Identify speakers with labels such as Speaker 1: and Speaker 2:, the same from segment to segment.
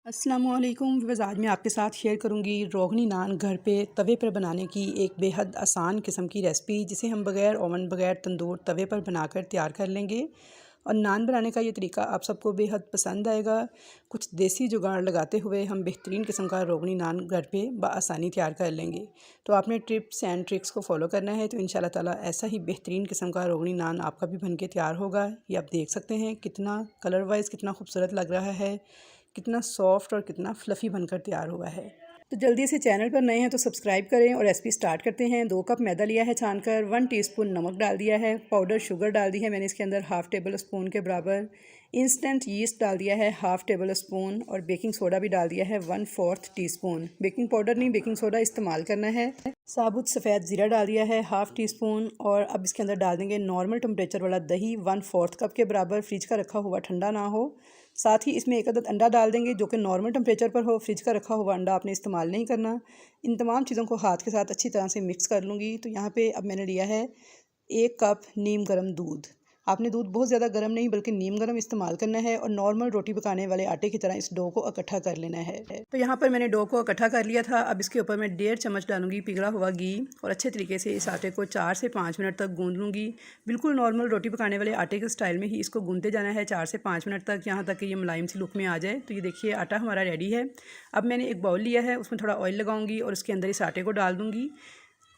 Speaker 1: अस्सलामुअलैकुम व्यूअर्स, आज मैं आपके साथ शेयर करूंगी रोगनी नान घर पे तवे पर बनाने की एक बेहद आसान किस्म की रेसिपी, जिसे हम बग़ैर ओवन बग़ैर तंदूर तवे पर बनाकर तैयार कर लेंगे। और नान बनाने का ये तरीका आप सबको बेहद पसंद आएगा। कुछ देसी जुगाड़ लगाते हुए हम बेहतरीन किस्म का रोगनी नान घर पे बआसानी तैयार कर लेंगे। तो आपने टिप्स एंड ट्रिक्स को फॉलो करना है, तो इंशाल्लाह ताला ऐसा ही बेहतरीन किस्म का रोगनी नान आपका भी बन के तैयार होगा। ये आप देख सकते हैं कितना कलर वाइज कितना खूबसूरत लग रहा है, कितना सॉफ्ट और कितना फ्लफ़ी बनकर तैयार हुआ है। तो जल्दी से चैनल पर नए हैं तो सब्सक्राइब करें और रेसिपी स्टार्ट करते हैं। 2 कप मैदा लिया है छानकर, 1 टीस्पून नमक डाल दिया है, पाउडर शुगर डाल दी है मैंने इसके अंदर हाफ़ टेबल स्पून के बराबर, इंस्टेंट यीस्ट डाल दिया है हाफ़ टेबल स्पून और बेकिंग सोडा भी डाल दिया है 1/4 टीस्पून। बेकिंग पाउडर नहीं, बेकिंग सोडा इस्तेमाल करना है। साबुत सफ़ेद ज़ीरा डाल दिया है हाफ़ टीस्पून और अब इसके अंदर डाल देंगे नॉर्मल टेम्परेचर वाला दही 1/4 कप के बराबर, फ्रिज का रखा हुआ ठंडा ना हो। साथ ही इसमें एक अदद अंडा डाल देंगे जो कि नॉर्मल टेम्परेचर पर हो, फ्रिज का रखा हुआ अंडा आपने इस्तेमाल नहीं करना। इन तमाम चीज़ों को हाथ के साथ अच्छी तरह से मिक्स कर लूँगी। तो यहाँ पे अब मैंने लिया है 1 कप नीम गर्म दूध। आपने दूध बहुत ज़्यादा गर्म नहीं बल्कि नीम गर्म इस्तेमाल करना है और नॉर्मल रोटी पकाने वाले आटे की तरह इस डो को इकट्ठा कर लेना है। तो यहाँ पर मैंने डो को इकट्ठा कर लिया था। अब इसके ऊपर मैं 1.5 चम्मच डालूंगी पिघला हुआ घी और अच्छे तरीके से इस आटे को 4 से 5 मिनट तक गूंद लूँगी। बिल्कुल नॉर्मल रोटी पकाने वाले आटे के स्टाइल में ही इसको गूंदते जाना है 4 से 5 मिनट तक, यहाँ तक कि ये मुलायम सी लुक में आ जाए। तो ये देखिए आटा हमारा रेडी है। अब मैंने एक बाउल लिया है, उसमें थोड़ा ऑयल लगाऊंगी और उसके अंदर इस आटे को डाल दूँगी।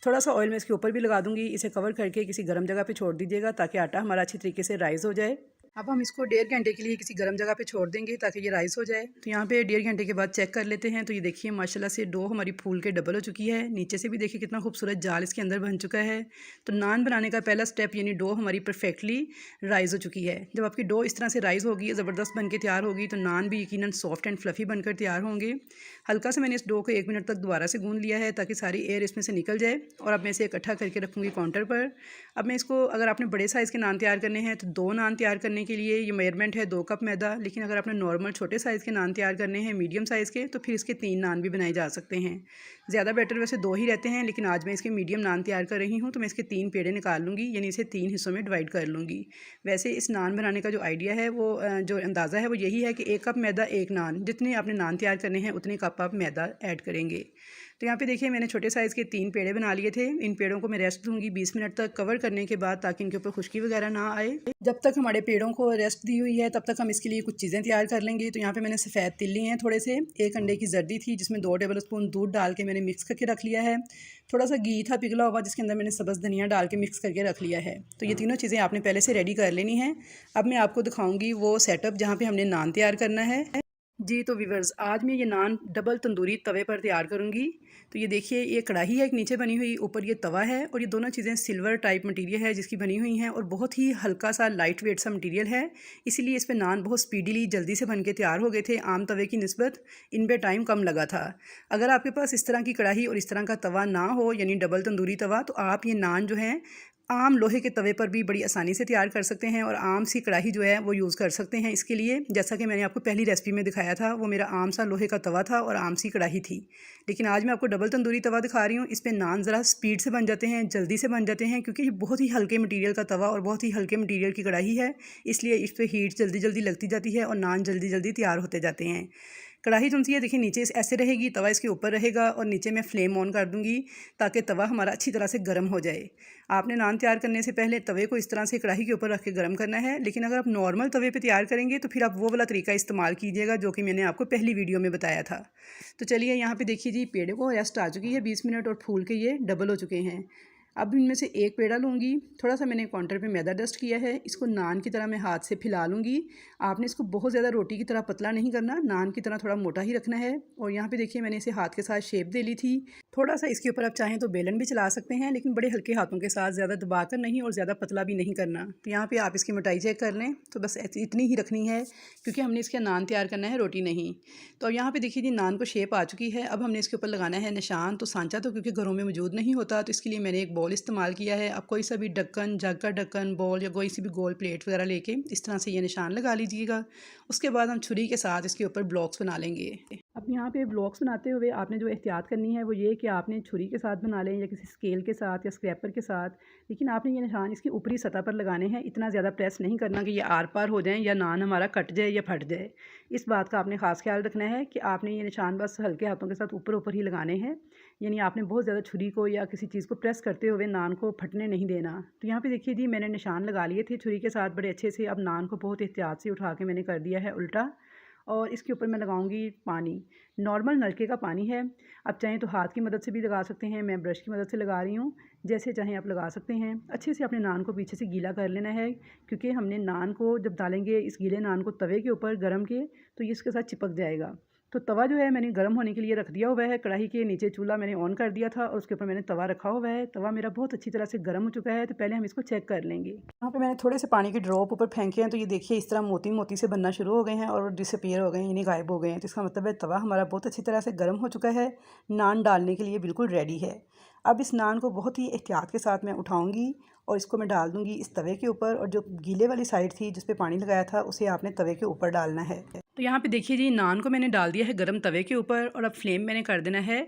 Speaker 1: थोड़ा सा ऑयल मैं इसके ऊपर भी लगा दूंगी। इसे कवर करके किसी गर्म जगह पे छोड़ दीजिएगा ताकि आटा हमारा अच्छी तरीके से राइज़ हो जाए। अब हम इसको 1.5 घंटे के लिए किसी गर्म जगह पे छोड़ देंगे ताकि ये राइस हो जाए। तो यहाँ पे 1.5 घंटे के बाद चेक कर लेते हैं। तो ये देखिए माशाल्लाह से डो हमारी फूल के डबल हो चुकी है। नीचे से भी देखिए कितना खूबसूरत जाल इसके अंदर बन चुका है। तो नान बनाने का पहला स्टेप यानी डो हमारी परफेक्टली राइज़ हो चुकी है। जब आपकी डो इस तरह से राइज़ होगी, ज़बरदस्त बन के तैयार होगी, तो नान भी यकीनन सॉफ्ट एंड फ्लफ़ी बनकर तैयार होंगे। हल्का सा मैंने इस डो को 1 मिनट तक दोबारा से गूंद लिया है ताकि सारी एयर इसमें से निकल जाए। और अब मैं इसे इकट्ठा करके रखूँगी काउंटर पर। अब मैं इसको, अगर आपने बड़े साइज़ के नान तैयार करने हैं तो 2 नान तैयार करने के लिए ये मेजरमेंट है 2 कप मैदा। लेकिन अगर आपने नॉर्मल छोटे साइज़ के नान तैयार करने हैं मीडियम साइज़ के, तो फिर इसके 3 नान भी बनाए जा सकते हैं। ज़्यादा बेटर वैसे 2 ही रहते हैं, लेकिन आज मैं इसके मीडियम नान तैयार कर रही हूँ तो मैं इसके 3 पेड़े निकाल लूँगी, यानी इसे 3 हिस्सों में डिवाइड कर लूँगी। वैसे इस नान बनाने का जो आइडिया है वो जो अंदाज़ा है वो यही है कि 1 कप मैदा 1 नान, जितने आपने नान तैयार करने हैं उतने कप आप मैदा ऐड करेंगे। तो यहाँ पे देखिए मैंने छोटे साइज़ के 3 पेड़े बना लिए थे। इन पेड़ों को मैं रेस्ट दूँगी 20 मिनट तक कवर करने के बाद, ताकि इनके ऊपर खुश्की वगैरह ना आए। जब तक हमारे पेड़ों को रेस्ट दी हुई है तब तक हम इसके लिए कुछ चीज़ें तैयार कर लेंगे। तो यहाँ पे मैंने सफ़ेद तिल लिए हैं थोड़े से, 1 अंडे की जर्दी थी जिसमें 2 टेबल स्पून दूध डाल के मैंने मिक्स करके रख लिया है। थोड़ा सा घी था पिघला हुआ जिसके अंदर मैंने सब्ज़ धनिया डाल के मिक्स करके रख लिया है। तो ये तीनों चीज़ें आपने पहले से रेडी कर लेनी है। अब मैं आपको दिखाऊँगी वो सेटअप जहाँ पर हमने नान तैयार करना है। जी तो व्यूअर्स, आज मैं ये नान डबल तंदूरी तवे पर तैयार करूँगी। तो ये देखिए ये कढ़ाई है एक नीचे बनी हुई, ऊपर ये तवा है और ये दोनों चीज़ें सिल्वर टाइप मटेरियल है जिसकी बनी हुई हैं और बहुत ही हल्का सा लाइट वेट सा मटेरियल है। इसीलिए इस पे नान बहुत स्पीडीली जल्दी से बन के तैयार हो गए थे। आम तवे की निस्बत इन पे टाइम कम लगा था। अगर आपके पास इस तरह की कढ़ाई और इस तरह का तवा ना हो, यानी डबल तंदूरी तवा, तो आप ये नान जो है आम लोहे के तवे पर भी बड़ी आसानी से तैयार कर सकते हैं और आम सी कढ़ाई जो है वो यूज़ कर सकते हैं। इसके लिए जैसा कि मैंने आपको पहली रेसिपी में दिखाया था, वो मेरा आम सा लोहे का तवा था और आम सी कढ़ाई थी। लेकिन आज मैं आपको डबल तंदूरी तवा दिखा रही हूँ। इस पर नान ज़रा स्पीड से बन जाते हैं, जल्दी से बन जाते हैं, क्योंकि ये बहुत ही हल्के मटीरियल का तवा और बहुत ही हल्के मटीरियल की कढ़ाई है। इसलिए इस पर हीट जल्दी जल्दी लगती जाती है और नान जल्दी जल्दी तैयार होते जाते हैं। कढ़ाई जो सी है देखिए नीचे ऐसे रहेगी, तवा इसके ऊपर रहेगा और नीचे मैं फ्लेम ऑन कर दूँगी ताकि तवा हमारा अच्छी तरह से गर्म हो जाए। आपने नान तैयार करने से पहले तवे को इस तरह से कढ़ाई के ऊपर रख के गर्म करना है। लेकिन अगर आप नॉर्मल तवे पे तैयार करेंगे तो फिर आप वो वाला तरीका इस्तेमाल कीजिएगा जो कि मैंने आपको पहली वीडियो में बताया था। तो चलिए यहाँ पे देखिए जी, पेड़े को रेस्ट आ चुकी है 20 मिनट और फूल के ये डबल हो चुके हैं। अब इनमें से एक पेड़ा लूँगी। थोड़ा सा मैंने काउंटर पे मैदा डस्ट किया है, इसको नान की तरह मैं हाथ से फैला लूँगी। आपने इसको बहुत ज़्यादा रोटी की तरह पतला नहीं करना, नान की तरह थोड़ा मोटा ही रखना है। और यहाँ पे देखिए मैंने इसे हाथ के साथ शेप दे ली थी। थोड़ा सा इसके ऊपर आप चाहें तो बेलन भी चला सकते हैं, लेकिन बड़े हल्के हाथों के साथ, ज़्यादा दबाकर नहीं और ज़्यादा पतला भी नहीं करना। तो यहाँ पर आप इसकी मोटाई चेक कर लें, तो बस इतनी ही रखनी है क्योंकि हमने इसके नान तैयार करना है, रोटी नहीं। तो यहाँ पर देखिए जी नान को शेप आ चुकी है। अब हमने इसके ऊपर लगाना है निशान। तो सांचा तो क्योंकि घरों में मौजूद नहीं होता, तो इसके लिए मैंने एक बॉल इस्तेमाल किया है। आप कोई सा भी ढक्कन, जग का ढक्कन, बॉल या कोई सी भी गोल प्लेट वगैरह लेके इस तरह से ये निशान लगा लीजिएगा। उसके बाद हम छुरी के साथ इसके ऊपर ब्लॉक्स बना लेंगे। अब यहाँ पे ब्लॉक्स बनाते हुए आपने जो एहतियात करनी है वो ये कि आपने छुरी के साथ बना लें या किसी स्केल के साथ या स्क्रैपर के साथ, लेकिन आपने ये निशान इसकी ऊपरी सतह पर लगाने हैं। इतना ज़्यादा प्रेस नहीं करना कि ये आर पार हो जाएं या नान हमारा कट जाए या फट जाए। इस बात का आपने ख़ास ख्याल रखना है कि आपने ये निशान बस हल्के हाथों के साथ ऊपर ऊपर ही लगाने हैं, यानी आपने बहुत ज़्यादा छुरी को या किसी चीज़ को प्रेस करते हुए नान को फटने नहीं देना। तो यहाँ पर देखिए जी, मैंने निशान लगा लिए थे छुरी के साथ बड़े अच्छे से। अब नान को बहुत एहतियात से उठा के मैंने कर दिया है उल्टा, और इसके ऊपर मैं लगाऊंगी पानी। नॉर्मल नलके का पानी है, आप चाहें तो हाथ की मदद से भी लगा सकते हैं, मैं ब्रश की मदद से लगा रही हूँ, जैसे चाहें आप लगा सकते हैं। अच्छे से अपने नान को पीछे से गीला कर लेना है, क्योंकि हमने नान को जब डालेंगे इस गीले नान को तवे के ऊपर गरम के, तो ये इसके साथ चिपक जाएगा। तो तवा जो है मैंने गर्म होने के लिए रख दिया हुआ है। कढ़ाई के नीचे चूल्हा मैंने ऑन कर दिया था और उसके ऊपर मैंने तवा रखा हुआ है। तवा मेरा बहुत अच्छी तरह से गर्म हो चुका है, तो पहले हम इसको चेक कर लेंगे। यहाँ पे मैंने थोड़े से पानी के ड्रॉप ऊपर फेंके हैं, तो ये देखिए इस तरह मोती मोती से बनना शुरू हो गए हैं और डिसअपीयर हो गए हैं, यानी गायब हो गए हैं। तो इसका मतलब है तवा हमारा बहुत अच्छी तरह से गर्म हो चुका है, नान डालने के लिए बिल्कुल रेडी है। अब इस नान को बहुत ही एहतियात के साथ मैं उठाऊँगी और इसको मैं डाल दूँगी इस तवे के ऊपर, और जो गीले वाली साइड थी जिस पे पानी लगाया था उसे आपने तवे के ऊपर डालना है। तो यहाँ पे देखिए जी, नान को मैंने डाल दिया है गरम तवे के ऊपर, और अब फ्लेम मैंने कर देना है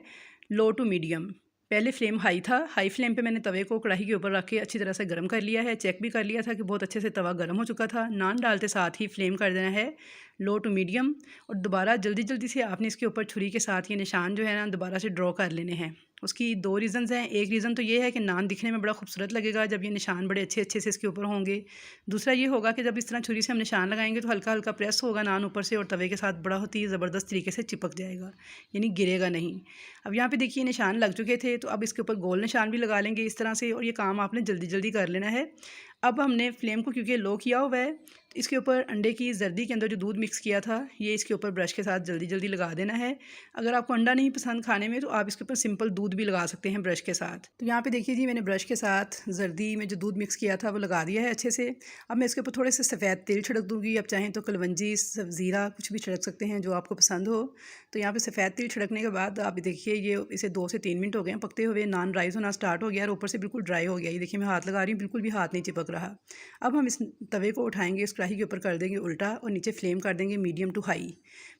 Speaker 1: लो टू मीडियम। पहले फ्लेम हाई था, हाई फ्लेम पे मैंने तवे को कढ़ाई के ऊपर रख के अच्छी तरह से गर्म कर लिया है। चेक भी कर लिया था कि बहुत अच्छे से तवा गर्म हो चुका था। नान डालते साथ ही फ्लेम कर देना है लो टू मीडियम, और दोबारा जल्दी जल्दी से आपने इसके ऊपर छुरी के साथ ये निशान जो है ना दोबारा से ड्रॉ कर लेने हैं। उसकी दो रीज़न्स हैं। एक रीज़न तो ये है कि नान दिखने में बड़ा खूबसूरत लगेगा जब ये निशान बड़े अच्छे अच्छे से इसके ऊपर होंगे। दूसरा ये होगा कि जब इस तरह छुरी से हम निशान लगाएंगे तो हल्का हल्का प्रेस होगा नान ऊपर से, और तवे के साथ बड़ा होती ज़बरदस्त तरीके से चिपक जाएगा, यानी गिरेगा नहीं। अब यहाँ पे देखिए निशान लग चुके थे, तो अब इसके ऊपर गोल निशान भी लगा लेंगे इस तरह से, और ये काम आपने जल्दी जल्दी कर लेना है। अब हमने फ्लेम को क्योंकि लो किया हुआ है, इसके ऊपर अंडे की जर्दी के अंदर जो दूध मिक्स किया था ये इसके ऊपर ब्रश के साथ जल्दी जल्दी लगा देना है। अगर आपको अंडा नहीं पसंद खाने में तो आप इसके ऊपर सिंपल दूध भी लगा सकते हैं ब्रश के साथ। तो यहाँ पे देखिए जी, मैंने ब्रश के साथ जर्दी में जो दूध मिक्स किया था वो लगा दिया है अच्छे से। अब मैं इसके ऊपर थोड़े से सफ़ेद तिल छिड़क दूँगी। आप चाहें तो कलवंजी, ज़ीरा कुछ भी छिड़क सकते हैं जो आपको पसंद हो। तो यहाँ पर सफ़ेद तिल छिड़कने के बाद आप देखिए ये इसे 2 से 3 मिनट हो गए हैं पकते हुए। नान राइस होना स्टार्ट हो गया और ऊपर से बिल्कुल ड्राई हो गया। ये देखिए मैं हाथ लगा रही हूँ, बिल्कुल भी हाथ नहीं चिपक रहा। अब हम इस तवे को उठाएंगे, इस कढ़ाई के ऊपर कर देंगे उल्टा, और नीचे फ्लेम कर देंगे मीडियम टू हाई।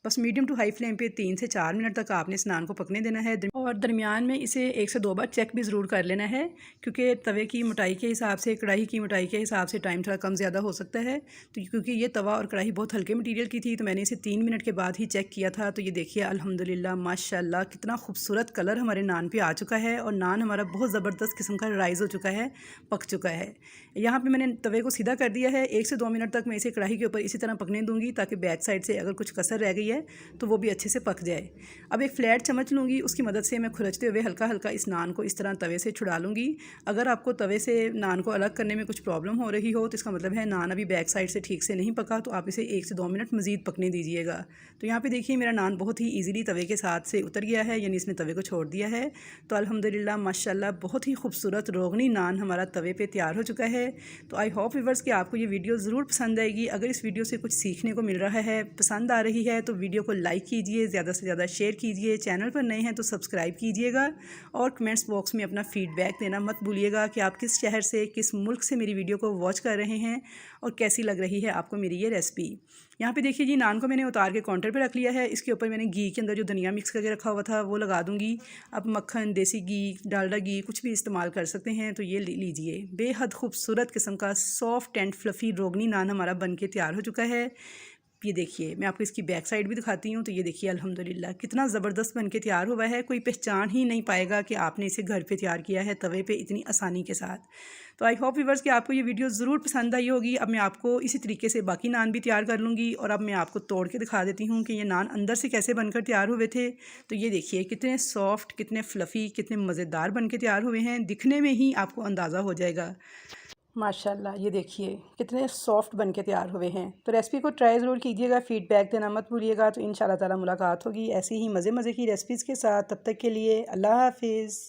Speaker 1: बस मीडियम टू हाई फ्लेम पे 3 से 4 मिनट तक आपने इस नान को पकने देना है, और दरमियान में इसे 1 से 2 बार चेक भी ज़रूर कर लेना है, क्योंकि तवे की मोटाई के हिसाब से, कढ़ाई की मोटाई के हिसाब से टाइम थोड़ा कम ज़्यादा हो सकता है। तो क्योंकि ये तवा और कढ़ाई बहुत हल्के मटीरियल की थी, तो मैंने इसे 3 मिनट के बाद ही चेक किया था। तो ये देखिए अल्हम्दुलिल्लाह माशाल्लाह कितना खूबसूरत कलर हमारे नान पे आ चुका है, और नान हमारा बहुत ज़बरदस्त किस्म का राइज़ हो चुका है, पक चुका है। यहाँ पे मैंने तवे को सीधा कर दिया है। 1 से 2 मिनट तक मैं इसे कढ़ाई के ऊपर इसी तरह पकने दूंगी, ताकि बैक साइड से अगर कुछ कसर रह गई है तो वो भी अच्छे से पक जाए। अब एक फ्लैट चम्मच लूँगी, उसकी मदद से मैं खुरचते हुए हल्का हल्का इस नान को इस तरह तवे से छुड़ा लूँगी। अगर आपको तवे से नान को अलग करने में कुछ प्रॉब्लम हो रही हो तो इसका मतलब है नान अभी बैक साइड से ठीक से नहीं पका, तो आप इसे 1 से 2 मिनट मज़ीद पकने दीजिएगा। तो यहाँ पे देखिए मेरा नान बहुत ही ईज़िली तवे के साथ से उतर गया है, यानी इसने तवे को छोड़ दिया है। तो अल्हम्दुलिल्लाह माशाल्लाह बहुत ही खूबसूरत रोगनी नान हमारा तवे पर तैयार हो चुका है। तो आई होप व्यूअर्स कि आपको ये वीडियो ज़रूर पसंद आएगी। अगर इस वीडियो से कुछ सीखने को मिल रहा है, पसंद आ रही है, तो वीडियो को लाइक कीजिए, ज़्यादा से ज़्यादा शेयर कीजिए। चैनल पर नए हैं तो सब्सक्राइब कीजिएगा, और कमेंट्स बॉक्स में अपना फ़ीडबैक देना मत भूलिएगा कि आप किस शहर से, किस मुल्क से मेरी वीडियो को वॉच कर रहे हैं और कैसी लग रही है आपको मेरी ये रेसिपी। यहाँ पे देखिए जी, नान को मैंने उतार के काउंटर पे रख लिया है। इसके ऊपर मैंने घी के अंदर जो धनिया मिक्स करके रखा हुआ था वो लगा दूँगी। अब मक्खन, देसी घी, डालडा घी कुछ भी इस्तेमाल कर सकते हैं। तो ये लीजिए, बेहद खूबसूरत किस्म का सॉफ्ट एंड फ्लफ़ी रोगनी नान हमारा बन के तैयार हो चुका है। ये देखिए मैं आपको इसकी बैक साइड भी दिखाती हूँ। तो ये देखिए अल्हम्दुलिल्लाह कितना ज़बरदस्त बन के तैयार हुआ है। कोई पहचान ही नहीं पाएगा कि आपने इसे घर पे तैयार किया है तवे पे इतनी आसानी के साथ। तो आई होप व्यूअर्स कि आपको ये वीडियो ज़रूर पसंद आई होगी। अब मैं आपको इसी तरीके से बाकी नान भी तैयार कर लूँगी, और अब मैं आपको तोड़ के दिखा देती हूँ कि ये नान अंदर से कैसे बनकर तैयार हुए थे। तो ये देखिए कितने सॉफ्ट, कितने फ्लफ़ी, कितने मज़ेदार बन के तैयार हुए हैं। दिखने में ही आपको अंदाज़ा हो जाएगा माशाल्लाह। ये देखिए कितने सॉफ्ट बन के तैयार हुए हैं। तो रेसिपी को ट्राई ज़रूर कीजिएगा, फ़ीडबैक देना मत भूलिएगा। तो इंशाल्लाह ताला मुलाकात होगी ऐसी ही मज़े मज़े की रेसिपीज़ के साथ। तब तक के लिए अल्लाह हाफ़िज़।